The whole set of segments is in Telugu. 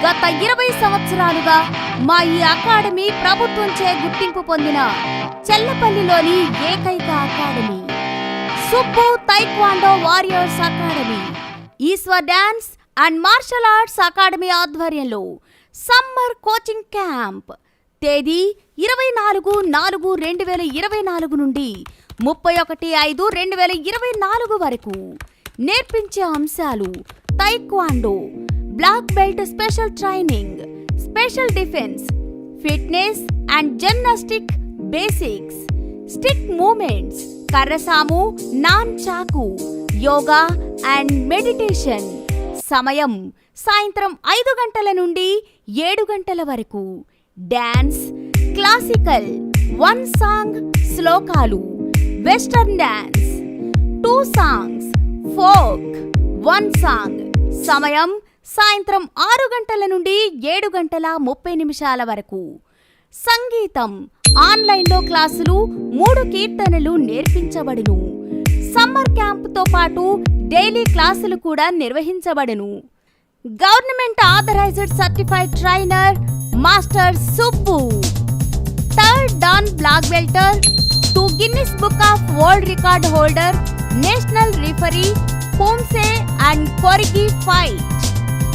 గత 20 సంవత్సరాలుగా మా ఈ అకాడమీ ప్రభుత్వంచే గుర్తింపు పొందిన చెల్లపల్లిలోని ఏకైక academy Subbu taekwondo warriors academy. Eshwar dance and martial arts academy ఆధ్వర్యంలో సమ్మర్ కోచింగ్ క్యాంప్ తేదీ 24/4/2024 నుండి 31/5/2024 వరకు. నేర్పించే అంశాలు taekwondo, black belt special training, special defence, fitness and gymnastic basics, stick movements, కర్రసాము, nunchaku, yoga and meditation. సమయం సాయంత్రం 5 గంటల నుండి 7 గంటల వరకు. డాన్స్ క్లాసికల్ 1 సాంగ్ శ్లోకాలు, western dance 2 songs, folk 1 song. సమయం సాయంత్రం 6 గంటల నుండి 7 గంటల 30 నిమిషాల వరకు. సంగీతం ఆన్లైన్లో క్లాసులు 3 కీర్తనలు నేర్పించబడును. సమ్మర్ క్యాంపుతో పాటు డైలీ క్లాసులు కూడా నిర్వహించబడును. Government authorised certified trainer master Subbu, third dan black belter, 2 Guinness book of world record holder, national referee, poomsae and kyorugi fight.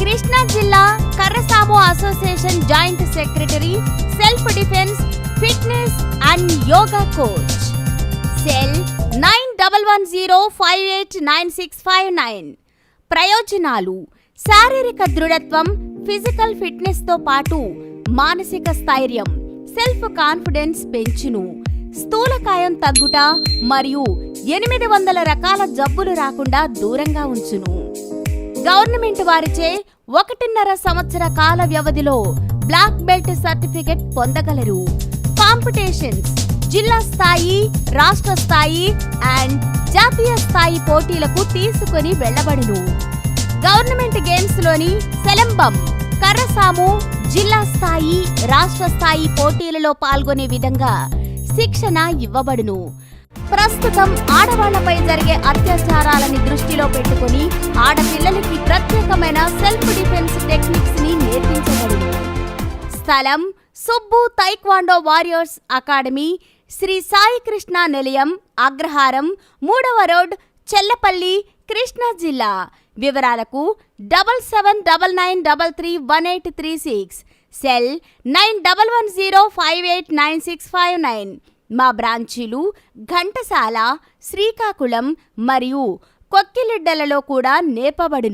Krishna జిల్లా కర్రసాము association joint secretary, self defence, fitness and yoga coach. Cell 9110589659. ప్రయోజనాలు: శారీరక దృఢత్వం, ఫిజికల్ ఫిట్నెస్ తో పాటు మానసిక స్థైర్యం, సెల్ఫ్ కాన్ఫిడెన్స్ పెంచును. స్థూలకాయం తగ్గుట మరియు 800 రకాల జబ్బులు రాకుండా దూరంగా ఉంచును. గవర్నమెంట్ వారిచే 1.5 సంవత్సర కాల వ్యవధిలో బ్లాక్ బెల్ట్ సర్టిఫికెట్ పొందగలరు. కాంపిటీషన్స్: జిల్లా స్థాయి, రాష్ట్ర స్థాయి అండ్ జాతీయ స్థాయి పోటీలకు తీసుకుని వెళ్లబడును. గవర్నమెంట్ గేమ్స్ లోని సెలంబం, కర్రసాము జిల్లా స్థాయి, రాష్ట్ర స్థాయి పోటీలలో పాల్గొనే విధంగా శిక్షణ ఇవ్వబడును. ప్రస్తుతం ఆడవాళ్లపై జరిగే అత్యాచారాలని దృష్టిలో పెట్టుకుని ఆడపిల్లలకి ప్రత్యేకమైన సెల్ఫ్ డిఫెన్స్ టెక్నిక్స్ ని నేర్పించబడును. స్థలం: Subbu taekwondo warriors academy, Sri Sai Krishna Nilayam, Agraharam, 3వ రోడ్, చెల్లపల్లి, కృష్ణా జిల్లా. వివరాలకు 7799331836, సెల్ 9110589659. మా బ్రాంచీలు ఘంటసాల, శ్రీకాకుళం మరియు కొక్కిలిడ్డలలో కూడా నేర్పబడును.